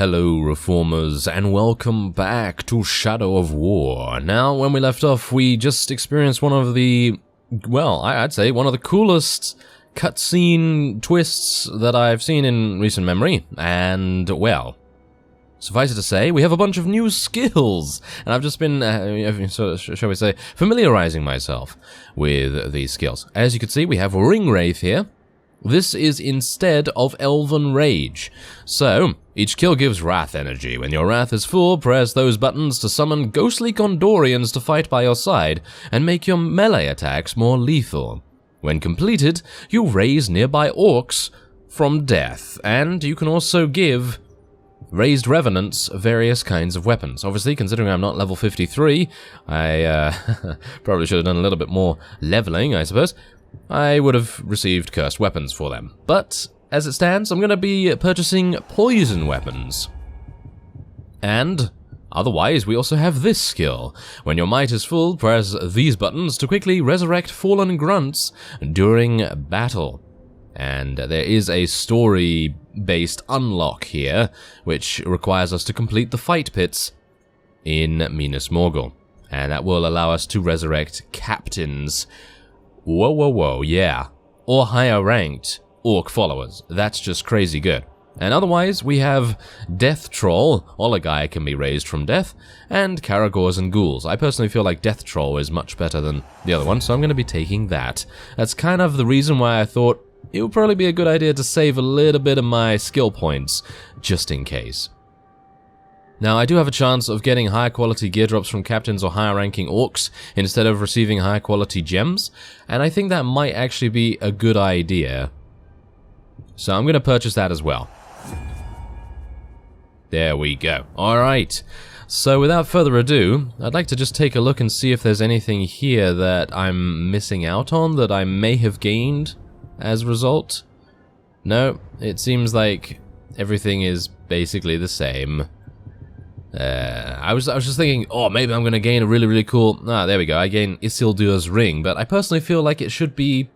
Hello Reformers, and welcome back to Shadow of War. Now, when we left off, we just experienced one of the, well, I'd say one of the coolest cutscene twists that I've seen in recent memory, and, well, suffice it to say, we have a bunch of new skills, and I've just been, shall we say, familiarizing myself with these skills. As you can see, we have Ringwraith here. This is instead of Elven Rage. So, each kill gives wrath energy. When your wrath is full, press those buttons to summon ghostly Gondorians to fight by your side and make your melee attacks more lethal. When completed, you raise nearby orcs from death, and you can also give raised revenants various kinds of weapons. Obviously, considering I'm not level 53, I probably should have done a little bit more leveling, I suppose. I would have received cursed weapons for them. But, as it stands, I'm going to be purchasing poison weapons. And, otherwise, we also have this skill. When your might is full, press these buttons to quickly resurrect fallen grunts during battle. And there is a story-based unlock here, which requires us to complete the fight pits in Minas Morgul. And that will allow us to resurrect captains. Whoa, yeah. Or higher ranked orc followers. That's just crazy good. And otherwise, we have Death Troll, Olagai can be raised from death, and Karagors and Ghouls. I personally feel like Death Troll is much better than the other one, so I'm going to be taking that. That's kind of the reason why I thought it would probably be a good idea to save a little bit of my skill points, just in case. Now, I do have a chance of getting higher quality gear drops from captains or higher ranking orcs instead of receiving higher quality gems, and I think that might actually be a good idea. So I'm going to purchase that as well. There we go. Alright, so without further ado, I'd like to just take a look and see if there's anything here that I'm missing out on that I may have gained as a result. No, it seems like everything is basically the same. I was just thinking, oh, maybe I'm going to gain a really cool... Ah, there we go, I gain Isildur's Ring, but I personally feel like it should be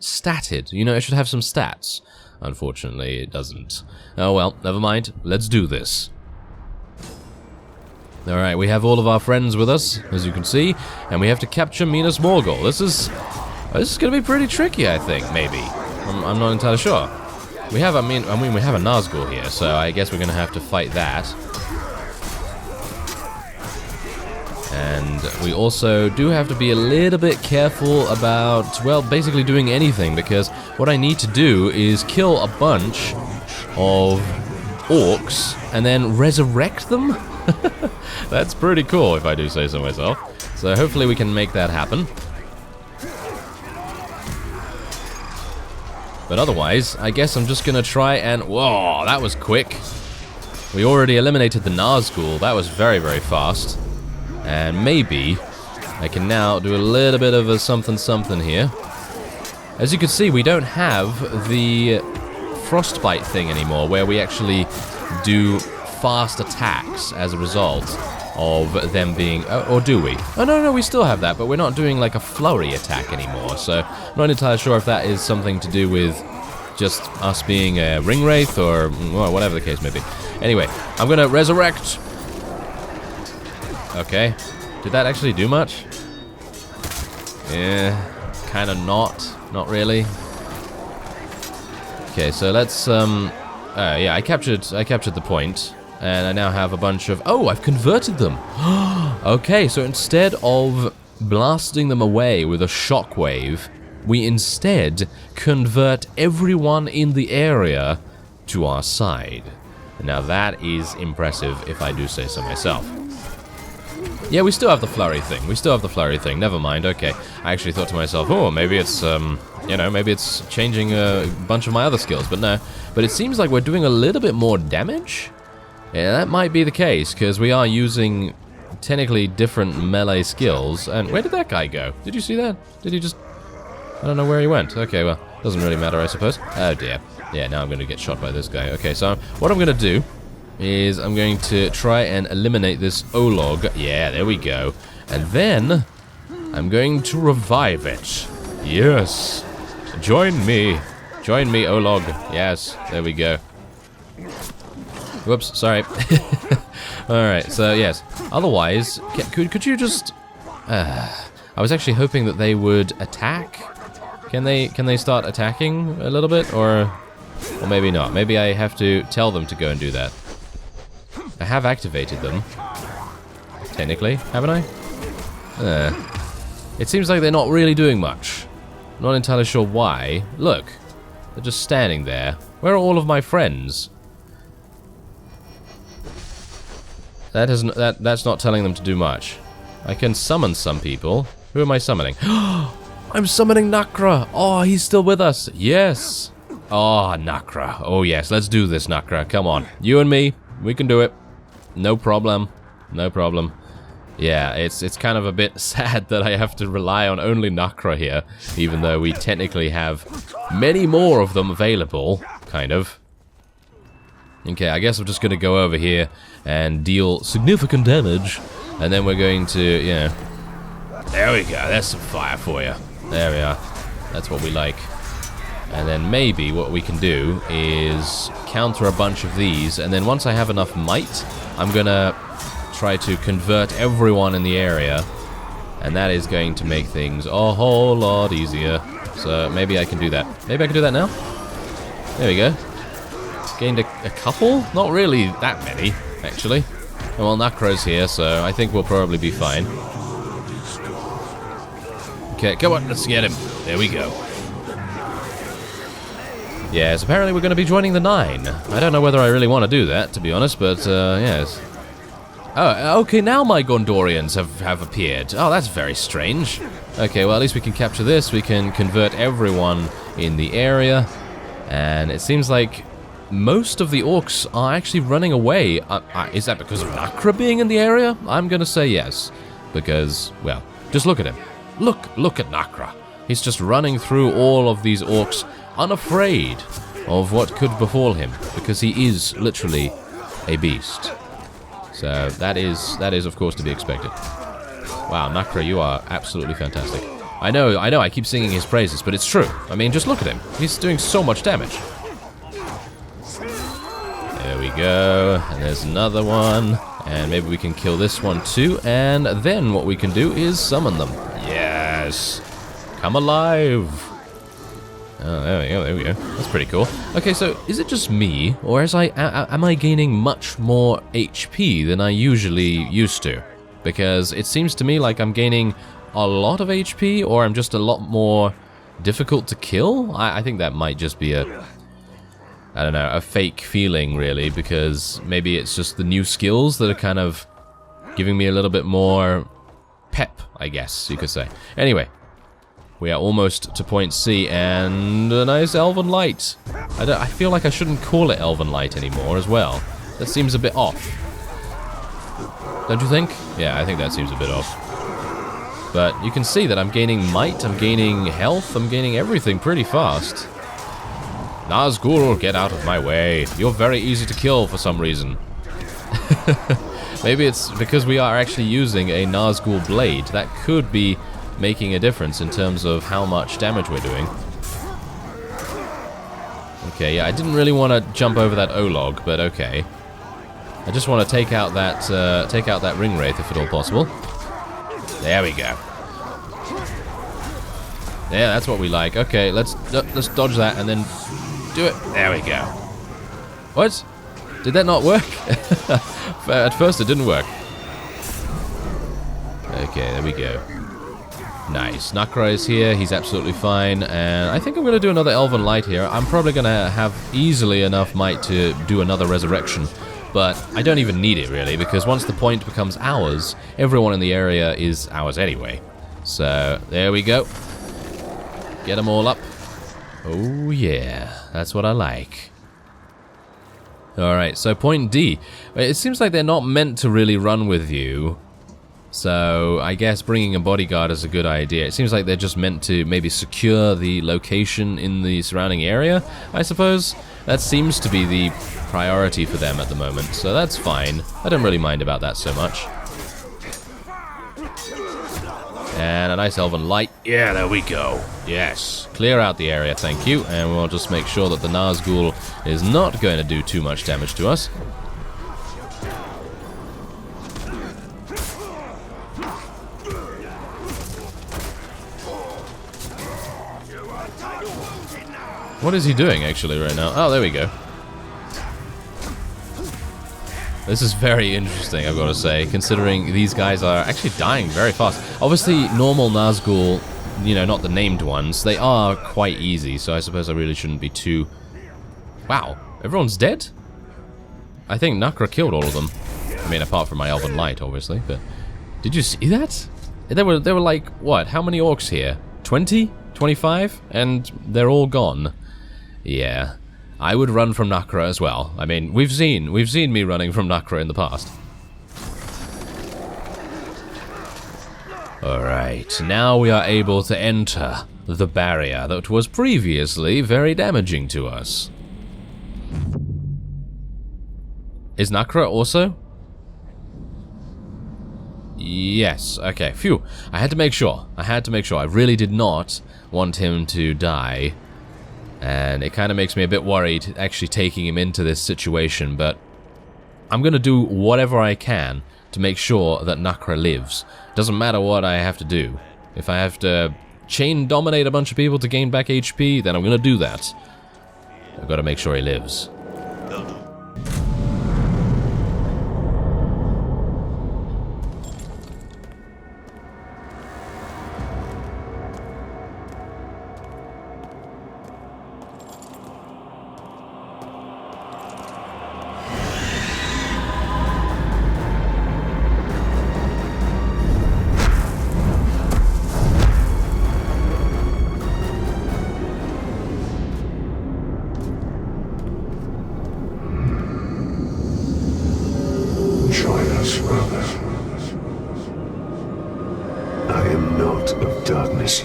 statted. You know, it should have some stats. Unfortunately, it doesn't. Oh well, never mind. Let's do this. Alright, we have all of our friends with us, as you can see, and we have to capture Minas Morgul. This is going to be pretty tricky, I think, maybe. I'm not entirely sure. We have, I mean, we have a Nazgul here, so I guess we're going to have to fight that. And we also do have to be a little bit careful about, well, basically doing anything, because what I need to do is kill a bunch of orcs and then resurrect them. That's pretty cool, if I do say so myself. So hopefully we can make that happen. But otherwise, I guess I'm just gonna try and... Whoa, that was quick. We already eliminated the Nazgul. That was very fast. And maybe I can now do a little bit of a something here. As you can see, we don't have the frostbite thing anymore, where we actually do fast attacks as a result of them being... or do we? Oh, no, we still have that, but we're not doing like a flurry attack anymore, so I'm not entirely sure if that is something to do with just us being a Ringwraith, or well, whatever the case may be. Anyway, I'm gonna resurrect... Okay, did that actually do much? Yeah, kind of not really. Okay, so let's, yeah, I captured the point, and I now have a bunch of, oh, I've converted them! Okay, so instead of blasting them away with a shockwave, we instead convert everyone in the area to our side. Now that is impressive, if I do say so myself. Yeah, we still have the flurry thing. Never mind, okay. I actually thought to myself, oh, maybe it's, you know, maybe it's changing a bunch of my other skills, but no. But it seems like we're doing a little bit more damage? Yeah, that might be the case, because we are using technically different melee skills. And where did that guy go? Did you see that? Did he just... I don't know where he went. Okay, well, doesn't really matter, I suppose. Oh, dear. Yeah, now I'm going to get shot by this guy. Okay, so what I'm going to do is I'm going to try and eliminate this Olog. Yeah, there we go. And then I'm going to revive it. Yes. Join me. Join me, Olog. Yes, there we go. Whoops, sorry. Alright, so yes. Otherwise, could you just... I was actually hoping that they would attack. Can they start attacking a little bit? Or maybe not. Maybe I have to tell them to go and do that. I have activated them. Technically, haven't I? It seems like they're not really doing much. Not entirely sure why. Look, they're just standing there. Where are all of my friends? That's not telling them to do much. I can summon some people. Who am I summoning? I'm summoning Nakra! Oh, he's still with us! Yes! Oh, Nakra. Oh, yes, let's do this, Nakra. Come on. You and me, we can do it. No problem. No problem. Yeah, it's kind of a bit sad that I have to rely on only Nakra here, even though we technically have many more of them available, kind of. Okay, I guess I'm just going to go over here and deal significant damage, and then we're going to, yeah. There we go, there's some fire for you. There we are. That's what we like. And then maybe what we can do is counter a bunch of these, and then once I have enough might, I'm going to try to convert everyone in the area, and that is going to make things a whole lot easier. So maybe I can do that. Maybe I can do that now? There we go. Gained a couple? Not really that many, actually. Well, Nakra's here, so I think we'll probably be fine. Okay, come on, let's get him. There we go. Yes, apparently we're going to be joining the 9. I don't know whether I really want to do that, to be honest, but, yes. Oh, okay, now my Gondorians have appeared. Oh, that's very strange. Okay, well, at least we can capture this. We can convert everyone in the area. And it seems like most of the orcs are actually running away. Is that because of Nakra being in the area? I'm going to say yes. Because, well, just look at him. Look at Nakra. He's just running through all of these orcs, unafraid of what could befall him. Because he is literally a beast. So that is of course to be expected. Wow, Nakra, you are absolutely fantastic. I know, I keep singing his praises, but it's true. I mean, just look at him. He's doing so much damage. There we go. And there's another one. And maybe we can kill this one too. And then what we can do is summon them. Yes. Come alive. Oh, there we go. That's pretty cool. Okay, so is it just me, or am I gaining much more HP than I usually used to? Because it seems to me like I'm gaining a lot of HP, or I'm just a lot more difficult to kill? I think that might just be I don't know, a fake feeling, really, because maybe it's just the new skills that are kind of giving me a little bit more pep, I guess you could say. Anyway. We are almost to point C, and a nice Elven Light. I feel like I shouldn't call it Elven Light anymore as well. That seems a bit off. Don't you think? Yeah, I think that seems a bit off. But you can see that I'm gaining might, I'm gaining health, I'm gaining everything pretty fast. Nazgul, get out of my way. You're very easy to kill for some reason. Maybe it's because we are actually using a Nazgul blade. That could be making a difference in terms of how much damage we're doing. Okay, yeah, I didn't really want to jump over that O-log, but okay. I just want to take out that Ringwraith if at all possible. There we go. Yeah, that's what we like. Okay, let's dodge that and then do it. There we go. What? Did that not work? At first it didn't work. Okay, there we go. Nice. Nakra is here. He's absolutely fine. And I think I'm going to do another Elven Light here. I'm probably going to have easily enough might to do another resurrection. But I don't even need it, really, because once the point becomes ours, everyone in the area is ours anyway. So, there we go. Get them all up. Oh, yeah. That's what I like. Alright, so point D. It seems like they're not meant to really run with you. So, I guess bringing a bodyguard is a good idea. It seems like they're just meant to maybe secure the location in the surrounding area, I suppose. That seems to be the priority for them at the moment, so that's fine. I don't really mind about that so much. And a nice Elven Light. Yeah, there we go. Yes. Clear out the area, thank you. And we'll just make sure that the Nazgul is not going to do too much damage to us. What is he doing, actually, right now? Oh, there we go. This is very interesting, I've got to say, considering these guys are actually dying very fast. Obviously, normal Nazgul, you know, not the named ones, they are quite easy, so I suppose I really shouldn't be too... Wow, everyone's dead? I think Nakra killed all of them. I mean, apart from my Elven Light, obviously, but... Did you see that? There were like, what, how many orcs here? 20? 25? And they're all gone. Yeah. I would run from Nakra as well. I mean, we've seen me running from Nakra in the past. Alright, now we are able to enter the barrier that was previously very damaging to us. Is Nakra also? Yes, okay, phew. I had to make sure. I really did not want him to die. And it kind of makes me a bit worried actually taking him into this situation, but I'm going to do whatever I can to make sure that Nakra lives. Doesn't matter what I have to do. If I have to chain dominate a bunch of people to gain back HP, then I'm going to do that. I've got to make sure he lives.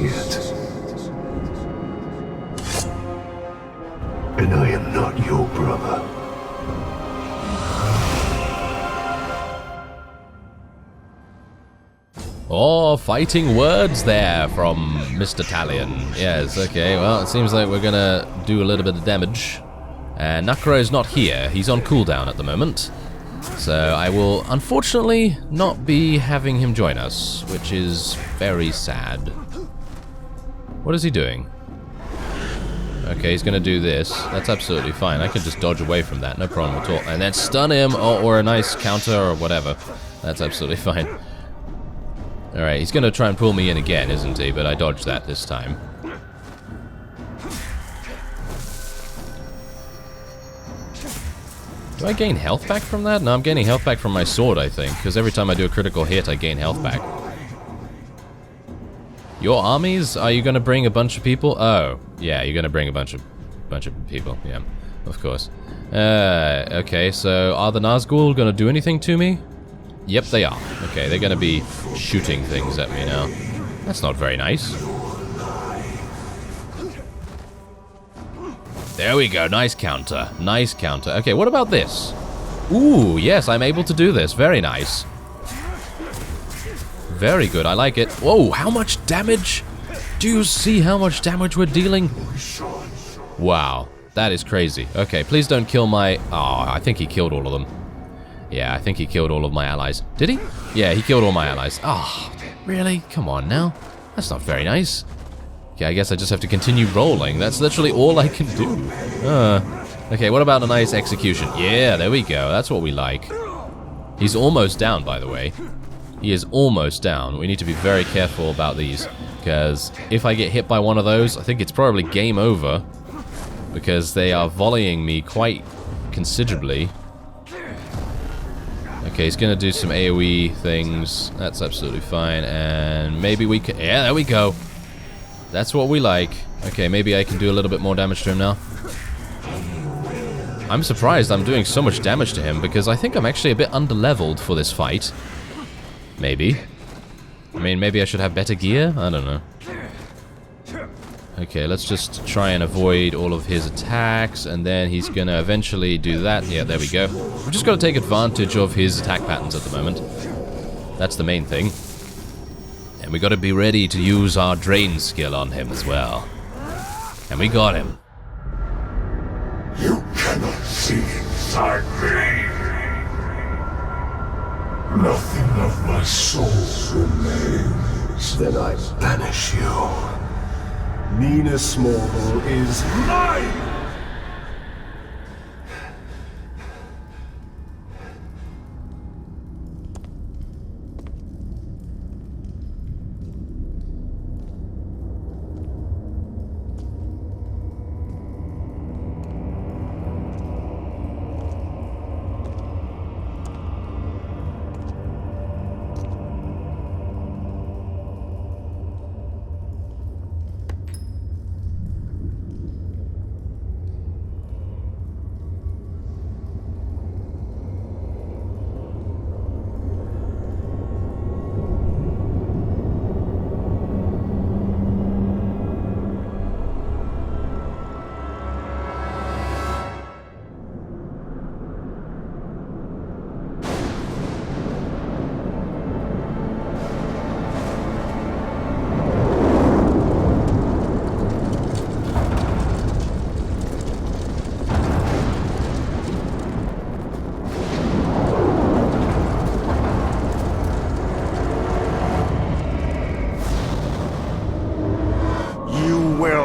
Yet. And I am not your brother. Oh, fighting words there from Mr. Talion. Yes, okay, well, it seems like we're gonna do a little bit of damage. And Nakra is not here. He's on cooldown at the moment. So I will, unfortunately, not be having him join us, which is very sad. What is he doing? Okay, he's gonna do this. That's absolutely fine. I can just dodge away from that, no problem at all. And then stun him, or a nice counter, or whatever. That's absolutely fine. Alright, he's gonna try and pull me in again, isn't he? But I dodged that this time. Do I gain health back from that? No, I'm gaining health back from my sword, I think. Because every time I do a critical hit, I gain health back. Your armies? Are you gonna bring a bunch of people? Oh, yeah, you're gonna bring a bunch of people. Yeah, of course. Okay, so are the Nazgul gonna do anything to me? Yep, they are. Okay, they're gonna be shooting things at me now. That's not very nice. There we go, nice counter. Nice counter. Okay, what about this? Ooh, yes, I'm able to do this. Very nice. Very good, I like it. Whoa, how much damage? Do you see how much damage we're dealing? Wow, that is crazy. Okay, please don't kill my... Oh, I think he killed all of them. Yeah, I think he killed all of my allies. Did he? Yeah, he killed all my allies. Oh, really? Come on now. That's not very nice. Okay, I guess I just have to continue rolling. That's literally all I can do. Okay, what about a nice execution? Yeah, there we go. That's what we like. He's almost down, by the way. He is almost down. We need to be very careful about these, because if I get hit by one of those, I think it's probably game over, because they are volleying me quite considerably. Okay, he's gonna do some AoE things. That's absolutely fine, and maybe we can... Yeah, there we go. That's what we like. Okay, maybe I can do a little bit more damage to him now. I'm surprised I'm doing so much damage to him, because I think I'm actually a bit underleveled for this fight. Maybe. I mean, maybe I should have better gear? I don't know. Okay, let's just try and avoid all of his attacks, and then he's gonna eventually do that. Yeah, there we go. We've just gotta take advantage of his attack patterns at the moment. That's the main thing. And we gotta be ready to use our drain skill on him as well. And we got him. You cannot see inside me. Nothing of my soul remains. Then I banish you. Minas Morgul is mine!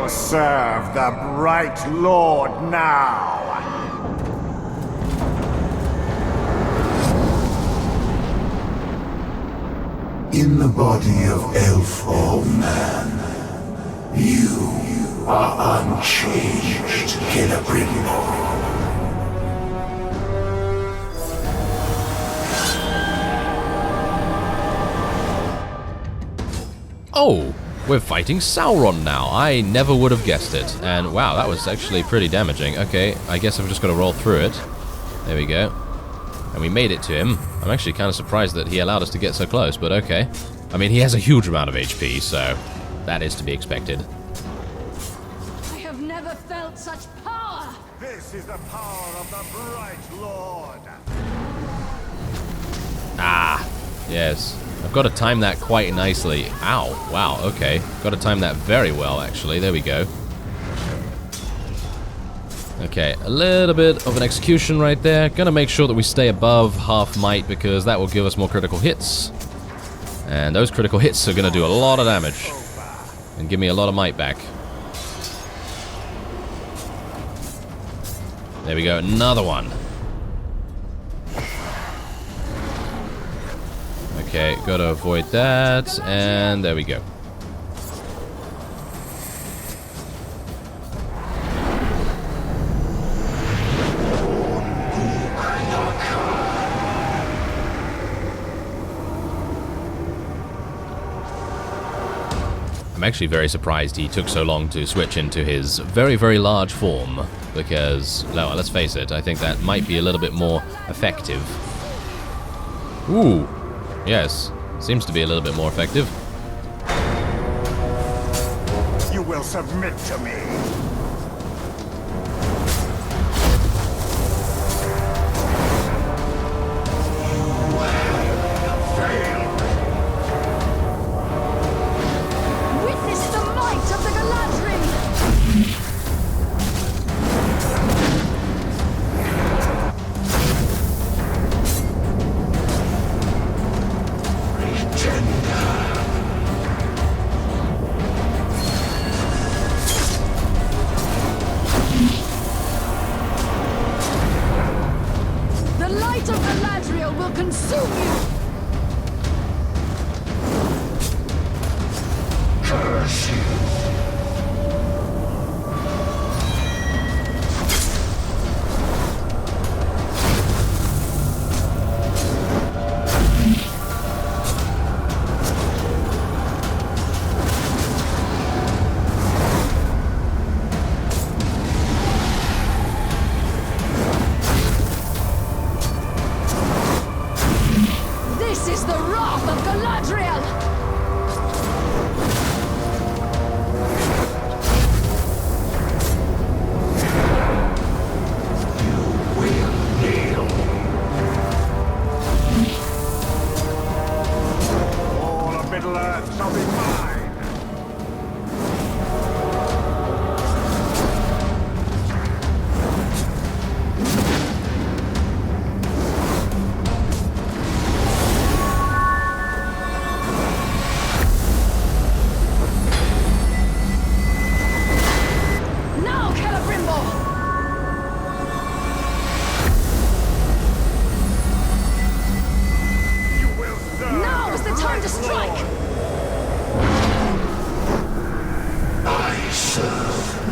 Serve the Bright Lord now! In the body of elf or man, you are unchanged, Celebrimbor. Oh! We're fighting Sauron now. I never would have guessed it. And wow, that was actually pretty damaging. Okay, I guess I've just got to roll through it. There we go. And we made it to him. I'm actually kind of surprised that he allowed us to get so close, but okay. I mean, he has a huge amount of HP, so that is to be expected. I have never felt such power! This is the power of the Bright Lord! Ah, yes. I've got to time that quite nicely. Ow, wow, okay. Got to time that very well, actually. There we go. Okay, a little bit of an execution right there. Gonna make sure that we stay above half might, because that will give us more critical hits. And those critical hits are gonna do a lot of damage. And give me a lot of might back. There we go, another one. Okay, gotta avoid that, and there we go. I'm actually very surprised he took so long to switch into his very, very large form, because, well, let's face it, I think that might be a little bit more effective. Ooh, yes, seems to be a little bit more effective. You will submit to me.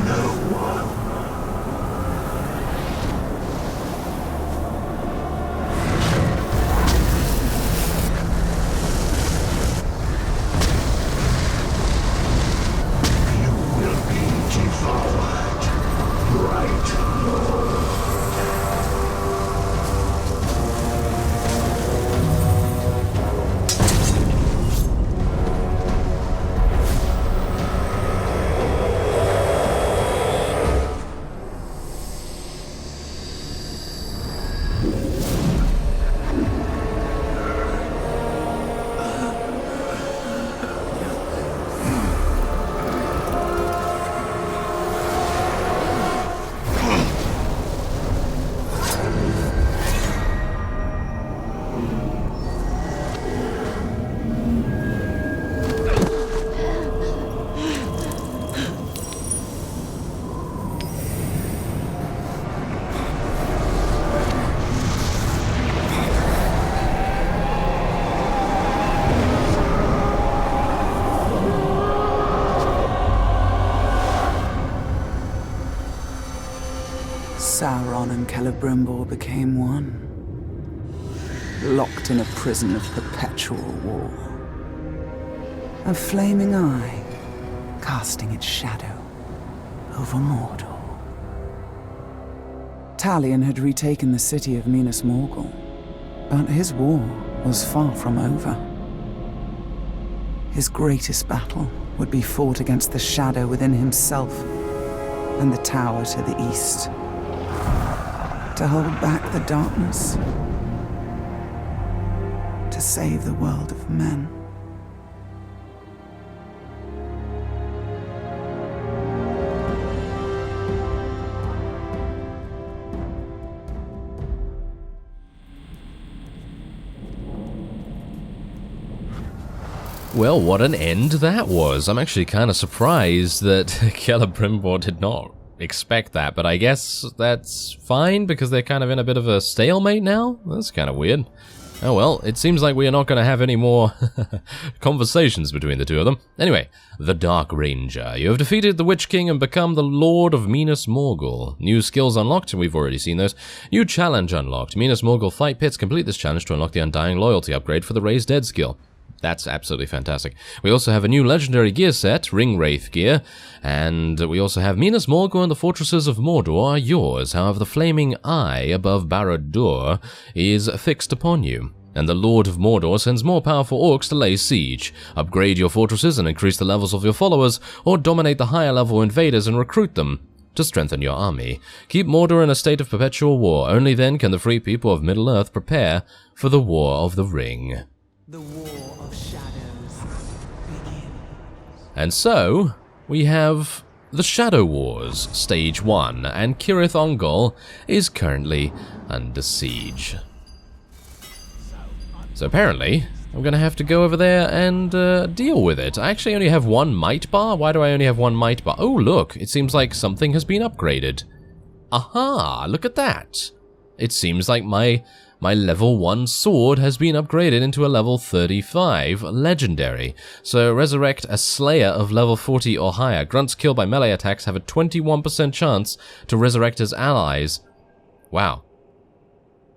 no one. You will be devoured, Bright Lord. Sauron and Celebrimbor became one, locked in a prison of perpetual war. A flaming eye, casting its shadow over Mordor. Talion had retaken the city of Minas Morgul, but his war was far from over. His greatest battle would be fought against the shadow within himself and the tower to the east. To hold back the darkness, to save the world of men. Well, what an end that was. I'm actually kind of surprised that Celebrimbor did not expect that, but I guess that's fine because they're kind of in a bit of a stalemate now? That's kind of weird. Oh well, it seems like we are not going to have any more conversations between the two of them. Anyway, the Dark Ranger. You have defeated the Witch King and become the Lord of Minas Morgul. New skills unlocked, and we've already seen those. New challenge unlocked. Minas Morgul Fight Pits. Complete this challenge to unlock the Undying Loyalty upgrade for the Raise Dead skill. That's absolutely fantastic. We also have a new legendary gear set, Ringwraith gear, and we also have Minas Morgul and the fortresses of Mordor are yours. However, the flaming eye above Barad-dûr is fixed upon you, and the Lord of Mordor sends more powerful orcs to lay siege. Upgrade your fortresses and increase the levels of your followers, or dominate the higher level invaders and recruit them to strengthen your army. Keep Mordor in a state of perpetual war. Only then can the free people of Middle-earth prepare for the War of the Ring. The War of Shadows begins. And so, we have the Shadow Wars, Stage 1, and Cirith Ungol is currently under siege. So apparently, I'm gonna have to go over there and deal with it. I actually only have one might bar. Why do I only have one might bar? Oh look, it seems like something has been upgraded. Aha, look at that. It seems like my level 1 sword has been upgraded into a level 35 legendary. So resurrect a slayer of level 40 or higher. Grunts killed by melee attacks have a 21% chance to resurrect his allies. Wow.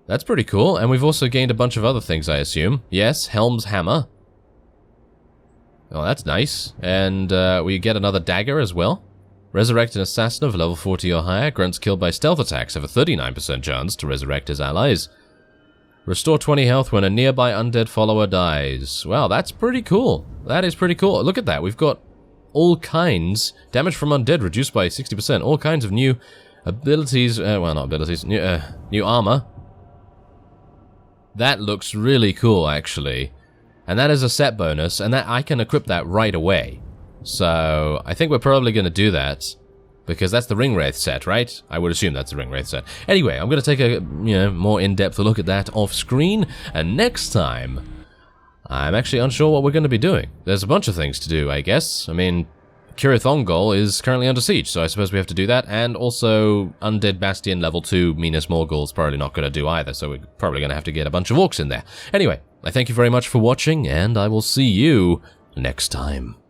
That's pretty cool, and we've also gained a bunch of other things, I assume. Yes, Helm's Hammer. Oh, that's nice. And we get another dagger as well. Resurrect an assassin of level 40 or higher. Grunts killed by stealth attacks have a 39% chance to resurrect his allies. Restore 20 health when a nearby undead follower dies. Wow, that's pretty cool. That is pretty cool. Look at that. We've got all kinds. Damage from undead reduced by 60%. All kinds of new abilities. Well, not abilities. New armor. That looks really cool, actually. And that is a set bonus, and that I can equip that right away. So, I think we're probably going to do that. Because that's the Ringwraith set, right? I would assume that's the Ringwraith set. Anyway, I'm going to take a more in-depth look at that off-screen, and next time, I'm actually unsure what we're going to be doing. There's a bunch of things to do, I guess. I mean, Cirith Ungol is currently under siege, so I suppose we have to do that, and also Undead Bastion level 2 Minas Morgul is probably not going to do either, so we're probably going to have to get a bunch of orcs in there. Anyway, I thank you very much for watching, and I will see you next time.